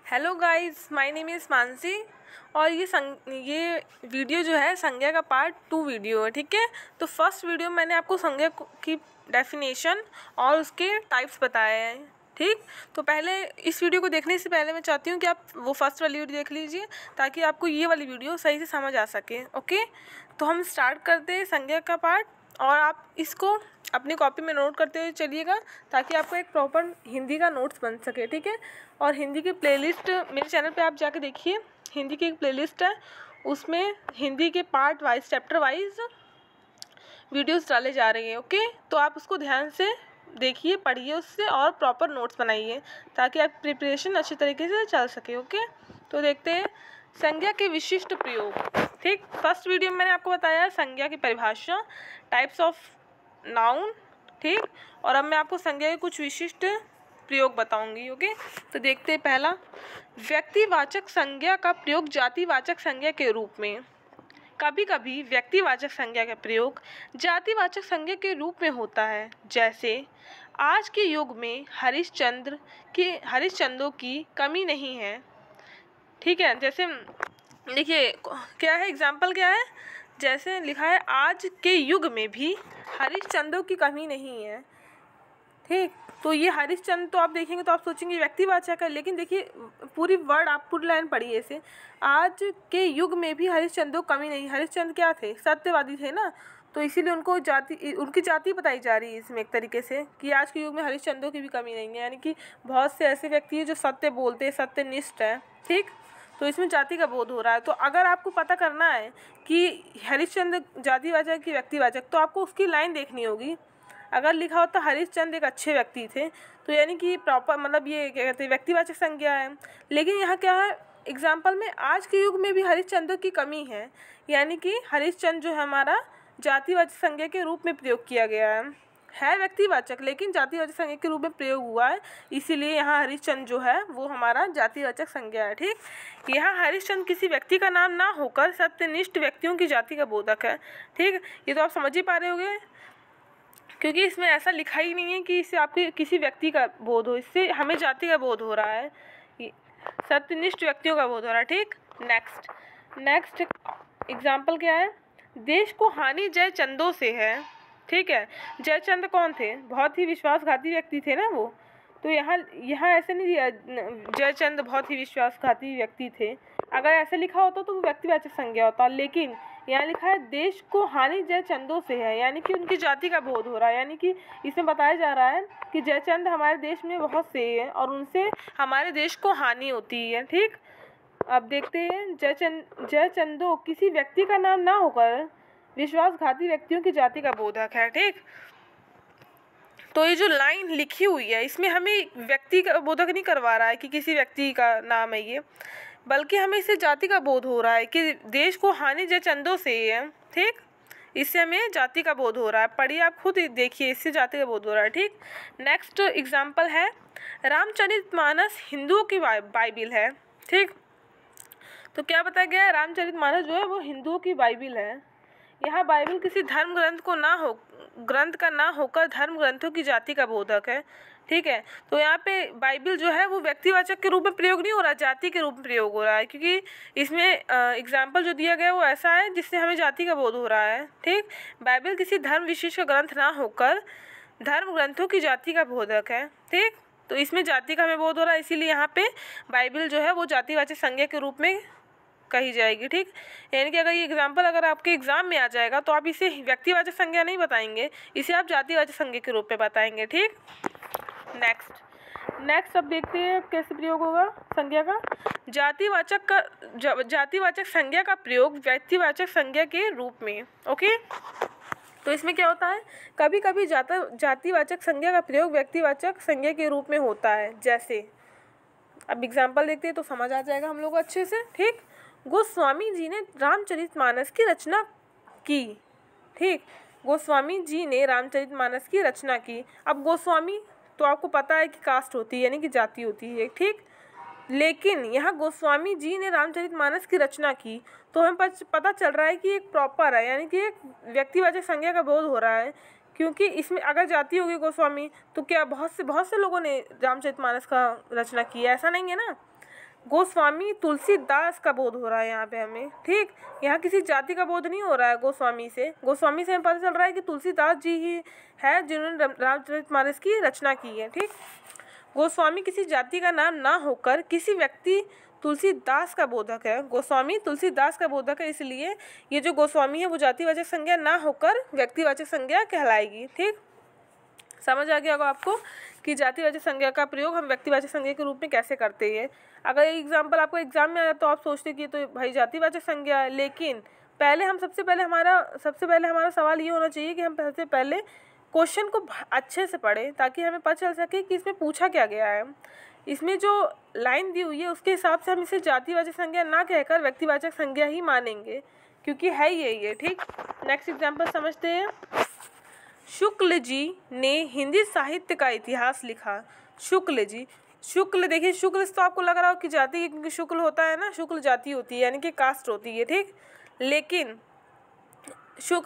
Hello guys, my name is Mansi और ये video जो है संज्ञा का पार्ट 2 वीडियो है। ठीक है, तो फर्स्ट वीडियो मैंने आपको संज्ञा की डेफिनेशन और उसके टाइप्स बताए हैं। ठीक, तो पहले इस वीडियो को देखने से पहले मैं चाहती हूँ कि आप वो फर्स्ट वाली वीडियो देख लीजिए ताकि आपको ये वाली वीडियो सही से समझ आ सके। ओके, तो हम स्टार्ट करते हैं संज्ञा का पार्ट और आप इसको अपनी कॉपी में नोट करते हुए चलिएगा ताकि आपको एक प्रॉपर हिंदी का नोट्स बन सके। ठीक है, और हिंदी की प्लेलिस्ट मेरे चैनल पे आप जाके देखिए, हिंदी की एक प्लेलिस्ट है, उसमें हिंदी के part wise chapter wise videos डाले जा रहे हैं। ओके, तो आप उसको ध्यान से देखिए, पढ़िए उससे और प्रॉपर नोट्स बनाइए ताकि आप प्रिपरेशन अच्छी तरीके से चल सके। ओके, तो देखते हैं संज्ञा के विशिष्ट प्रयोग। ठीक, फर्स्ट वीडियो में मैंने आपको बताया संज्ञा की परिभाषा, टाइप्स ऑफ नाउन। ठीक, और अब मैं आपको संज्ञा के कुछ विशिष्ट प्रयोग बताऊंगी। ओके, तो देखते हैं पहला, व्यक्तिवाचक संज्ञा का प्रयोग जातिवाचक संज्ञा के रूप में। कभी कभी व्यक्तिवाचक संज्ञा का प्रयोग जातिवाचक संज्ञा के रूप में होता है, जैसे आज के युग में हरिश्चंद्रों की कमी नहीं है। ठीक है, जैसे देखिए क्या है, एग्जाम्पल क्या है, जैसे लिखा है आज के युग में भी हरिश्चंद्रों की कमी नहीं है। ठीक, तो ये हरिश्चंद्र तो आप देखेंगे तो आप सोचेंगे व्यक्तिवाचक है, लेकिन देखिए पूरी वर्ड आप पूरी लाइन पढ़िए इसे, आज के युग में भी हरिश्चंद्रों की कमी नहीं। हरिश्चंद्र क्या थे, सत्यवादी थे ना, तो इसीलिए उनकी जाति बताई जा रही है इसमें एक तरीके से कि आज के युग में हरिश्चंद्रों की भी कमी नहीं है, यानी कि बहुत से ऐसे व्यक्ति हैं जो सत्य बोलते हैं, सत्यनिष्ठ हैं। ठीक, तो इसमें जाति का बोध हो रहा है। तो अगर आपको पता करना है कि हरिश्चंद्र जातिवाचक की व्यक्तिवाचक, तो आपको उसकी लाइन देखनी होगी। अगर लिखा होता हरिश्चंद्र एक अच्छे व्यक्ति थे, तो यानी कि प्रॉपर मतलब ये क्या कहते हैं, व्यक्तिवाचक संज्ञा है। लेकिन यहाँ क्या है, एग्जाम्पल में आज के युग में भी हरिश्चंद्र की कमी है, यानी कि हरिश्चंद्र जो है हमारा जातिवाचक संज्ञा के रूप में प्रयोग किया गया है व्यक्तिवाचक, लेकिन जातिवाचक संज्ञा के रूप में प्रयोग हुआ है, इसीलिए यहाँ हरिश्चंद्र जो है वो हमारा जातिवाचक संज्ञा है। ठीक, यहाँ हरिश्चंद्र किसी व्यक्ति का नाम ना होकर सत्यनिष्ठ व्यक्तियों की जाति का बोधक है। ठीक, ये तो आप समझ ही पा रहे होंगे, क्योंकि इसमें ऐसा लिखा ही नहीं है कि इससे आपके किसी व्यक्ति का बोध हो, इससे हमें जाति का बोध हो रहा है, सत्यनिष्ठ व्यक्तियों का बोध हो रहा है। ठीक, नेक्स्ट एग्जाम्पल क्या है, देश को हानि जयचंदों से है। ठीक है, जयचंद कौन थे, बहुत ही विश्वासघाती व्यक्ति थे ना वो, तो यहाँ ऐसे नहीं दिया जयचंद बहुत ही विश्वासघाती व्यक्ति थे। अगर ऐसे लिखा होता तो वो व्यक्तिवाचक संज्ञा होता, लेकिन यहाँ लिखा है देश को हानि जयचंदों से है, यानी कि उनकी जाति का बोध हो रहा है, यानी कि इसमें बताया जा रहा है कि जयचंद हमारे देश में बहुत से हैं और उनसे हमारे देश को हानि होती है। ठीक, अब देखते हैं जयचंदो किसी व्यक्ति का नाम ना होकर विश्वासघाती व्यक्तियों की जाति का बोधक है। ठीक, तो ये जो लाइन लिखी हुई है इसमें हमें व्यक्ति का बोधक नहीं करवा रहा है कि किसी व्यक्ति का नाम है ये, बल्कि हमें इससे जाति का बोध हो रहा है कि देश को हानि जयचंदों से है। ठीक, इससे हमें जाति का बोध हो रहा है, पढ़िए आप खुद देखिए, इससे जाति का बोध हो रहा है। ठीक, नेक्स्ट एग्जाम्पल है, रामचरितमानस हिंदुओं की बाइबिल है। ठीक, तो क्या बताया गया है, रामचरितमानस जो है वो हिंदुओं की बाइबिल है। यहाँ बाइबिल किसी धर्म ग्रंथ का ना होकर धर्म ग्रंथों की जाति का बोधक है। ठीक है, तो यहाँ पे बाइबिल जो है वो व्यक्तिवाचक के रूप में प्रयोग नहीं हो रहा, जाति के रूप में प्रयोग हो रहा है, क्योंकि इसमें एग्जाम्पल जो दिया गया वो ऐसा है जिससे हमें जाति का बोध हो रहा है। ठीक, बाइबिल किसी धर्म विशेष का ग्रंथ ना होकर धर्म ग्रंथों की जाति का बोधक है। ठीक, तो इसमें जाति का हमें बोध हो रहा है, इसीलिए यहाँ पे बाइबिल जो है वो जातिवाचक संज्ञा के रूप में कही जाएगी। ठीक, यानी कि अगर ये एग्जाम्पल अगर आपके एग्जाम में आ जाएगा तो आप इसे व्यक्तिवाचक संज्ञा नहीं बताएंगे, इसे आप जातिवाचक संज्ञा के रूप में बताएंगे। ठीक, नेक्स्ट अब देखते हैं कैसे प्रयोग होगा संज्ञा का, जातिवाचक संज्ञा का प्रयोग व्यक्तिवाचक संज्ञा के रूप में। ओके, तो इसमें क्या होता है, कभी कभी जातिवाचक संज्ञा का प्रयोग व्यक्तिवाचक संज्ञा के रूप में होता है, जैसे अब एग्जाम्पल देखते हैं तो समझ आ जाएगा हम लोग अच्छे से। ठीक, गोस्वामी जी ने रामचरितमानस की रचना की। ठीक, गोस्वामी जी ने रामचरितमानस की रचना की। अब गोस्वामी तो आपको पता है कि कास्ट होती है, यानी कि जाति होती है। ठीक, लेकिन यहाँ गोस्वामी जी ने रामचरितमानस की रचना की, तो हमें पता चल रहा है कि एक प्रॉपर है, यानी कि एक व्यक्तिवाचक संज्ञा का बोध हो रहा है, क्योंकि इसमें अगर जाति होगी गोस्वामी तो क्या बहुत से लोगों ने रामचरितमानस का रचना की है, ऐसा नहीं है ना। गोस्वामी तुलसीदास का बोध हो रहा है यहाँ पे हमें, ठीक। यहाँ किसी जाति का बोध नहीं हो रहा है गोस्वामी से हमें पता चल रहा है कि तुलसीदास जी ही है जिन्होंने रामचरितमानस की रचना की है, ठीक। गोस्वामी किसी जाति का नाम ना होकर किसी व्यक्ति तुलसीदास का बोधक है। गोस्वामी तुलसीदास का बोधक है, इसलिए ये जो गोस्वामी है वो जातिवाचक संज्ञा ना होकर व्यक्तिवाचक संज्ञा कहलाएगी, ठीक। समझ आ गया होगा आपको कि जातिवाचक संज्ञा का प्रयोग हम व्यक्तिवाचक संज्ञा के रूप में कैसे करते हैं। अगर एग्जाम्पल आपको एग्जाम में आया तो आप सोचते कि तो भाई जातिवाचक संज्ञा है, लेकिन सबसे पहले हमारा सवाल ये होना चाहिए कि हम सबसे पहले क्वेश्चन को अच्छे से पढ़ें ताकि हमें पता चल सके कि इसमें पूछा क्या गया है। इसमें जो लाइन दी हुई है उसके हिसाब से हम इसे जातिवाचक संज्ञा ना कहकर व्यक्तिवाचक संज्ञा ही मानेंगे, क्योंकि है ये, ठीक। नेक्स्ट एग्जाम्पल समझते हैं। शुक्ल जी ने हिंदी साहित्य का इतिहास लिखा। शुक्ल देखिए, शुक्ल तो आपको लग रहा हो कि जाति, क्योंकि शुक्ल होता है ना, शुक्ल जाति होती है यानी कि कास्ट होती है, ठीक। लेकिन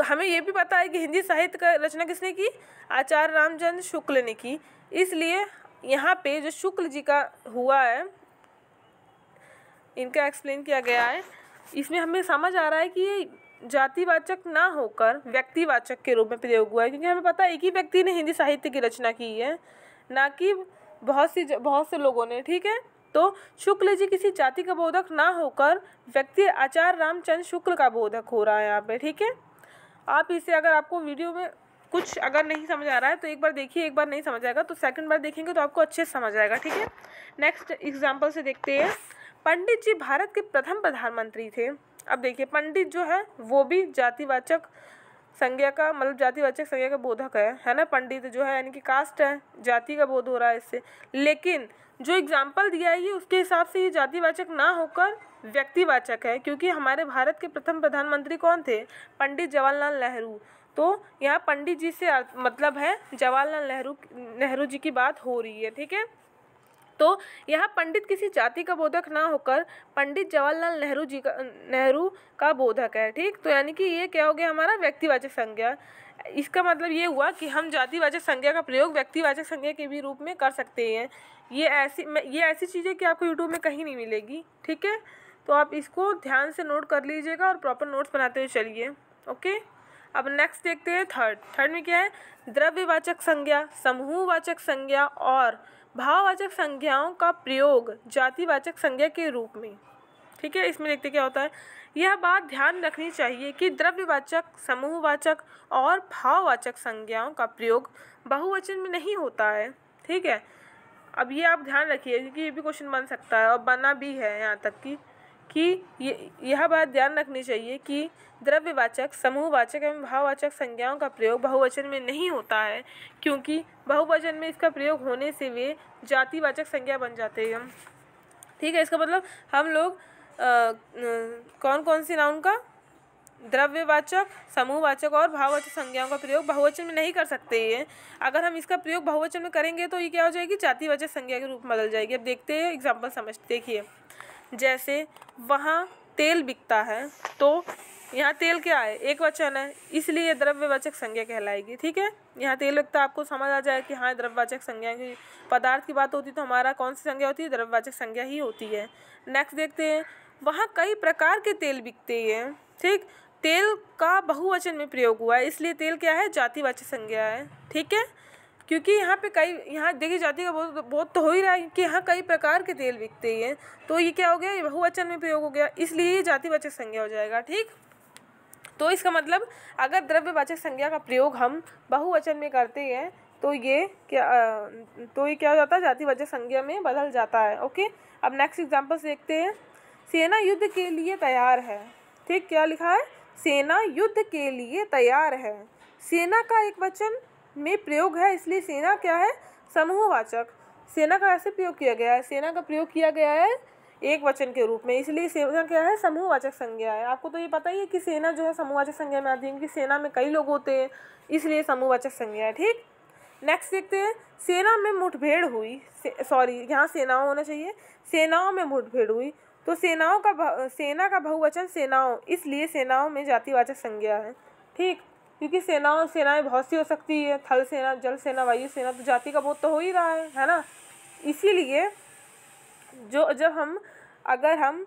हमें ये भी पता है कि हिंदी साहित्य का रचना किसने की, आचार्य रामचंद्र शुक्ल ने की। इसलिए यहाँ पे जो शुक्ल जी का हुआ है, इनका एक्सप्लेन किया गया है, इसमें हमें समझ आ रहा है कि ये जातिवाचक ना होकर व्यक्तिवाचक के रूप में प्रयोग हुआ है, क्योंकि हमें पता है एक ही व्यक्ति ने हिंदी साहित्य की रचना की है, ना कि बहुत से लोगों ने, ठीक है। तो शुक्ल जी किसी जाति का बोधक ना होकर व्यक्ति आचार्य रामचंद्र शुक्ल का बोधक हो रहा है यहाँ पे, ठीक है। आप इसे, अगर आपको वीडियो में कुछ अगर नहीं समझ आ रहा है तो एक बार देखिए, एक बार नहीं समझ आएगा तो सेकंड बार देखेंगे तो आपको अच्छे से समझ आएगा, ठीक है। नेक्स्ट एग्जाम्पल से देखते हैं। पंडित जी भारत के प्रथम प्रधानमंत्री थे। अब देखिए, पंडित जो है वो भी जातिवाचक संज्ञा का, मतलब जातिवाचक संज्ञा का बोधक है ना। पंडित जो है यानी कि कास्ट है, जाति का बोध हो रहा है इससे। लेकिन जो एग्जाम्पल दिया है ये उसके हिसाब से ये जातिवाचक ना होकर व्यक्तिवाचक है, क्योंकि हमारे भारत के प्रथम प्रधानमंत्री कौन थे, पंडित जवाहरलाल नेहरू। तो यहाँ पंडित जी से मतलब है जवाहरलाल नेहरू जी की बात हो रही है, ठीक है। तो यहाँ पंडित किसी जाति का बोधक ना होकर पंडित जवाहरलाल नेहरू का बोधक है, ठीक। तो यानी कि ये क्या हो गया हमारा व्यक्तिवाचक संज्ञा। इसका मतलब ये हुआ कि हम जातिवाचक संज्ञा का प्रयोग व्यक्तिवाचक संज्ञा के भी रूप में कर सकते हैं। ये ऐसी चीज़ें कि आपको यूट्यूब में कहीं नहीं मिलेगी, ठीक है। तो आप इसको ध्यान से नोट कर लीजिएगा और प्रॉपर नोट्स बनाते हुए चलिए, ओके। अब नेक्स्ट देखते हैं थर्ड में क्या है, द्रव्यवाचक संज्ञा, समूहवाचक संज्ञा और भाववाचक संज्ञाओं का प्रयोग जातिवाचक संज्ञा के रूप में, ठीक है। इसमें देखते क्या होता है। यह बात ध्यान रखनी चाहिए कि द्रव्यवाचक, समूहवाचक और भाववाचक संज्ञाओं का प्रयोग बहुवचन में नहीं होता है, ठीक है। अब ये आप ध्यान रखिए क्योंकि ये भी क्वेश्चन बन सकता है और बना भी है यहाँ तक कि यह बात ध्यान रखनी चाहिए कि द्रव्यवाचक, समूहवाचक एवं भाववाचक संज्ञाओं का प्रयोग बहुवचन में नहीं होता है, क्योंकि बहुवचन में इसका प्रयोग होने से वे जातिवाचक संज्ञा बन जाते हैं, ठीक है। इसका मतलब हम लोग कौन कौन सी नाउन का, द्रव्यवाचक, समूहवाचक और भाववाचक संज्ञाओं का प्रयोग बहुवचन में नहीं कर सकते हैं। अगर हम इसका प्रयोग बहुवचन में करेंगे तो ये क्या हो जाएगी, जातिवाचक संज्ञा के रूप में बदल जाएगी। अब देखते हैं एग्जाम्पल समझते, देखिए जैसे वहाँ तेल बिकता है, तो यहाँ तेल क्या है, एक वचन है, इसलिए द्रव्यवाचक संज्ञा कहलाएगी, ठीक है। यहाँ तेल बिकता आपको समझ आ जाए कि हाँ द्रव्यवाचक संज्ञा की, पदार्थ की बात होती तो हमारा कौन सी संज्ञा होती है, द्रव्यवाचक संज्ञा ही होती है। नेक्स्ट देखते हैं, वहाँ कई प्रकार के तेल बिकते हैं, ठीक। तेल का बहुवचन में प्रयोग हुआ है, इसलिए तेल क्या है, जातिवाचक संज्ञा है, ठीक है। क्योंकि यहाँ देखिए जाति का बहुत तो हो ही रहा है कि यहाँ कई प्रकार के तेल बिकते हैं, तो ये क्या हो गया, ये बहुवचन में प्रयोग हो गया, इसलिए ये जातिवाचक संज्ञा हो जाएगा, ठीक। तो इसका मतलब अगर द्रव्यवाचक संज्ञा का प्रयोग हम बहुवचन में करते हैं तो ये क्या हो जाता है, जातिवाचक संज्ञा में बदल जाता है, ओके। अब नेक्स्ट एग्जाम्पल देखते हैं। सेना युद्ध के लिए तैयार है, ठीक। क्या लिखा है, सेना युद्ध के लिए तैयार है। सेना का एक वचन में प्रयोग है, इसलिए सेना क्या है, समूहवाचक। सेना का ऐसे प्रयोग किया गया है, सेना का प्रयोग किया गया है एक वचन के रूप में, इसलिए सेना क्या है, समूहवाचक संज्ञा है। आपको तो ये पता ही है कि सेना जो है समूहवाचक संज्ञा में आती है, क्योंकि सेना में कई लोग होते हैं, इसलिए समूहवाचक संज्ञा है, ठीक। नेक्स्ट देखते हैं, सेना में मुठभेड़ हुई, यहाँ सेनाओं होना चाहिए, सेनाओं में मुठभेड़ हुई, तो सेना का बहुवचन सेनाओं, इसलिए सेनाओं में जातिवाचक संज्ञा है, ठीक। क्योंकि सेनाएं बहुत सी हो सकती है, थल सेना, जल सेना, वायु सेना, तो जाति का बोध तो हो ही रहा है ना। इसीलिए जब हम अगर हम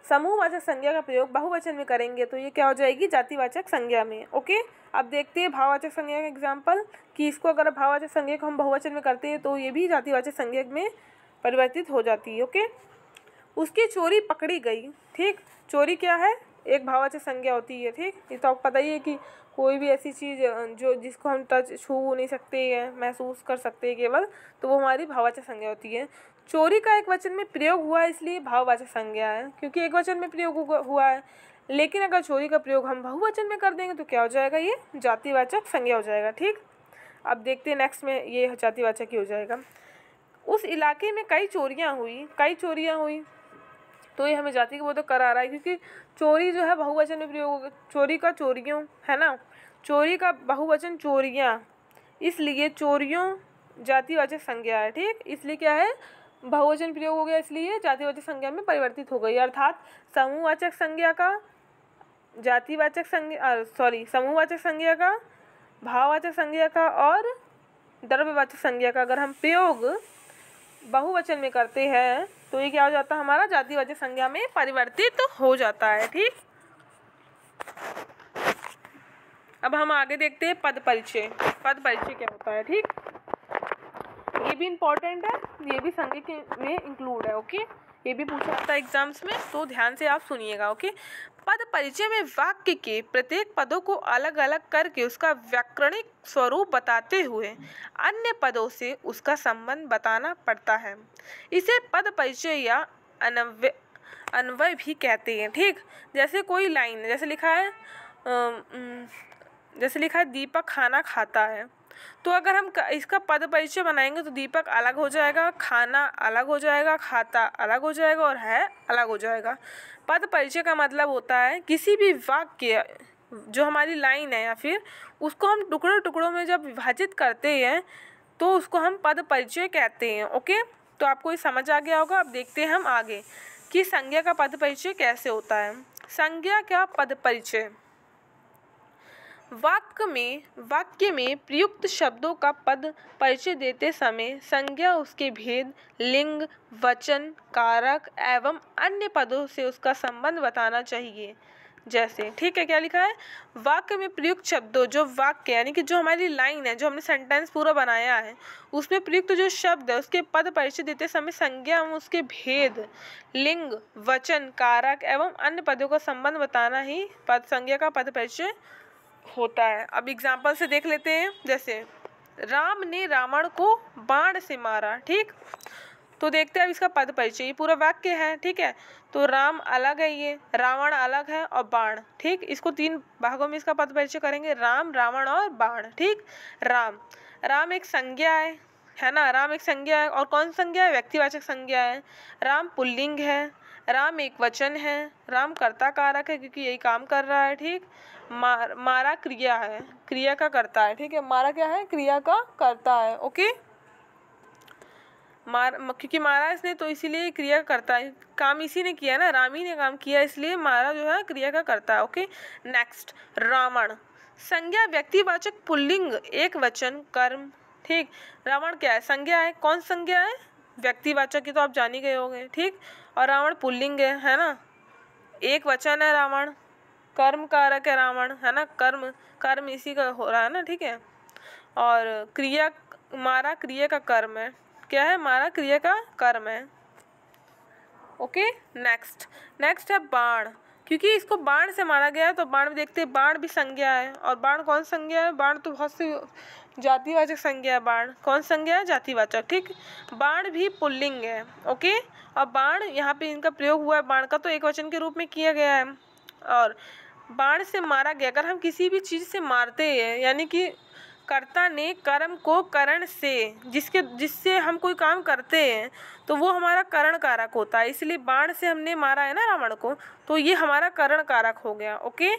समूहवाचक संज्ञा का प्रयोग बहुवचन में करेंगे तो ये क्या हो जाएगी, जातिवाचक संज्ञा में। ओके, अब देखते हैं भाववाचक संज्ञा का एग्जाम्पल कि इसको अगर भाववाचक संज्ञा को हम बहुवचन में करते हैं तो ये भी जातिवाचक संज्ञा में परिवर्तित हो जाती है। ओके, उसकी चोरी पकड़ी गई। ठीक, चोरी क्या है, एक भाववाचक संज्ञा होती है। ठीक, ये तो आपको पता ही है कि कोई भी ऐसी चीज़ जो जिसको हम टच छू नहीं सकते हैं, महसूस कर सकते हैं केवल, तो वो हमारी भाववाचक संज्ञा होती है। चोरी का एक वचन में प्रयोग हुआ है इसलिए भाववाचक संज्ञा है, क्योंकि एक वचन में प्रयोग हुआ है। लेकिन अगर चोरी का प्रयोग हम बहुवचन में कर देंगे तो क्या हो जाएगा, ये जातिवाचक संज्ञा हो जाएगा। ठीक, अब देखते हैं नेक्स्ट में ये जातिवाचक ही हो जाएगा। उस इलाके में कई चोरियां हुई, तो ये हमें जाति का बोध करा रहा है, क्योंकि चोरी जो है बहुवचन में प्रयोग होगा। चोरी का चोरियों है ना, चोरी का बहुवचन चोरियां, इसलिए चोरियों जातिवाचक संज्ञा है। ठीक, इसलिए क्या है, बहुवचन प्रयोग हो गया इसलिए जातिवाचक संज्ञा में परिवर्तित हो गई। अर्थात समूहवाचक संज्ञा का समूहवाचक संज्ञा का, भाववाचक संज्ञा का और द्रव्यवाचक संज्ञा का अगर हम प्रयोग बहुवचन में करते हैं तो ये क्या हो जाता है, हमारा जातिवाचक संज्ञा में परिवर्तित हो जाता है। ठीक, अब हम आगे देखते हैं पद परिचय। पद परिचय क्या होता है। ठीक, ये भी इम्पोर्टेंट है, ये भी संज्ञा में इंक्लूड है। ओके, ये भी पूछा जाता है एग्जाम्स में, तो ध्यान से आप सुनिएगा। ओके, पद परिचय में वाक्य के प्रत्येक पदों को अलग अलग करके उसका व्याकरणिक स्वरूप बताते हुए अन्य पदों से उसका संबंध बताना पड़ता है। इसे पद परिचय या अन्वय भी कहते हैं। ठीक, जैसे कोई लाइन जैसे लिखा है दीपक खाना खाता है, तो अगर हम इसका पद परिचय बनाएंगे तो दीपक अलग हो जाएगा, खाना अलग हो जाएगा, खाता अलग हो जाएगा और है अलग हो जाएगा। पद परिचय का मतलब होता है किसी भी वाक्य जो हमारी लाइन है या फिर उसको हम टुकड़ों में जब विभाजित करते हैं तो उसको हम पद परिचय कहते हैं। ओके, तो आपको ये समझ आ गया होगा। अब देखते हैं हम आगे कि संज्ञा का पद परिचय कैसे होता है। संज्ञा का पद परिचय, वाक्य में प्रयुक्त शब्दों का पद परिचय देते समय संज्ञा उसके भेद, लिंग, वचन, कारक एवं अन्य पदों से उसका संबंध बताना चाहिए। जैसे, ठीक है, क्या लिखा है, वाक्य में प्रयुक्त शब्दों, जो वाक्य यानी कि जो हमारी लाइन है, जो हमने सेंटेंस पूरा बनाया है, उसमें प्रयुक्त जो शब्द है उसके पद परिचय देते समय संज्ञा एवं उसके भेद, लिंग, वचन, कारक एवं अन्य पदों का संबंध बताना ही संज्ञा का पद परिचय होता है। अब एग्जाम्पल से देख लेते हैं। जैसे राम ने रावण को बाण से मारा। ठीक, तो देखते हैं अब इसका पद परिचय, ये पूरा वाक्य है। ठीक है, तो राम अलग है, ये रावण अलग है और बाण। ठीक, इसको 3 भागों में इसका पद परिचय करेंगे, राम, रावण और बाण। ठीक, राम एक संज्ञा है ना, राम एक संज्ञा है। और कौन संज्ञा है, व्यक्तिवाचक संज्ञा है। राम पुल्लिंग है, राम एक वचन है, राम कर्ता कारक है क्योंकि यही काम कर रहा है। ठीक, मारा क्रिया है, क्रिया का करता है। ठीक है, मारा क्या है, क्रिया का करता है। ओके, क्योंकि मारा इसने तो इसीलिए क्रिया करता है, काम इसी ने किया ना, राम ही ने काम किया, इसलिए मारा जो है क्रिया का करता है। ओके, नेक्स्ट रावण, संज्ञा व्यक्तिवाचक पुल्लिंग एक वचन कर्म। ठीक, रावण क्या है, संज्ञा है। कौन संज्ञा है, व्यक्तिवाचक की तो आप जान ही गए होंगे। ठीक, और रावण पुल्लिंग है ना, एक वचन है रावण, कर्म कारक है रावण, है ना, कर्म इसी का हो रहा है ना। ठीक है, और क्रिया, मारा क्रिया का कर्म है, क्या है, मारा क्रिया का कर्म है। ओके, नेक्स्ट है बाण, क्योंकि इसको बाण से मारा गया तो बाण देखते हैं, बाण भी संज्ञा है। और बाण कौन संज्ञा है, बाण तो बहुत सी जातिवाचक संज्ञा है। बाण कौन संज्ञा है, जातिवाचक। ठीक, बाण भी पुल्लिंग है। ओके, और बाण यहाँ पे इनका प्रयोग हुआ है, बाण का तो एक वचन के रूप में किया गया है। और बाण से मारा गया, अगर हम किसी भी चीज़ से मारते हैं यानी कि कर्ता ने कर्म को करण से, जिससे हम कोई काम करते हैं तो वो हमारा करण कारक होता है, इसलिए बाण से हमने मारा है ना रावण को, तो ये हमारा करण कारक हो गया। ओके,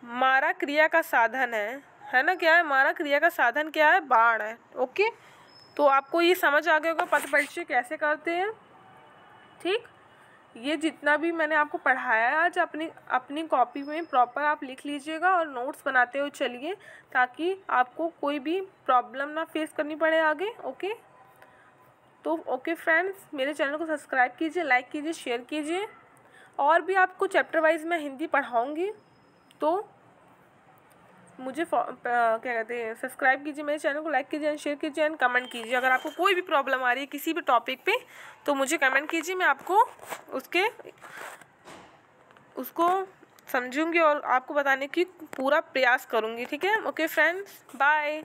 मारा क्रिया का साधन है ना, क्या है, मारा क्रिया का साधन क्या है, बाण है। ओके, तो आपको ये समझ आ गया होगा पद परिचय कैसे करते हैं। ठीक, ये जितना भी मैंने आपको पढ़ाया है आज अपनी कॉपी में प्रॉपर आप लिख लीजिएगा और नोट्स बनाते हुए चलिए, ताकि आपको कोई भी प्रॉब्लम ना फेस करनी पड़े आगे। ओके। तो ओके फ्रेंड्स, मेरे चैनल को सब्सक्राइब कीजिए, लाइक कीजिए, शेयर कीजिए। और भी आपको चैप्टर वाइज मैं हिंदी पढ़ाऊँगी, तो मुझे क्या कहते हैं, सब्सक्राइब कीजिए मेरे चैनल को, लाइक कीजिए एंड शेयर कीजिए एंड कमेंट कीजिए। अगर आपको कोई भी प्रॉब्लम आ रही है किसी भी टॉपिक पे, तो मुझे कमेंट कीजिए, मैं आपको उसको समझूंगी और आपको बताने की पूरा प्रयास करूंगी। ठीक है, ओके फ्रेंड्स, बाय।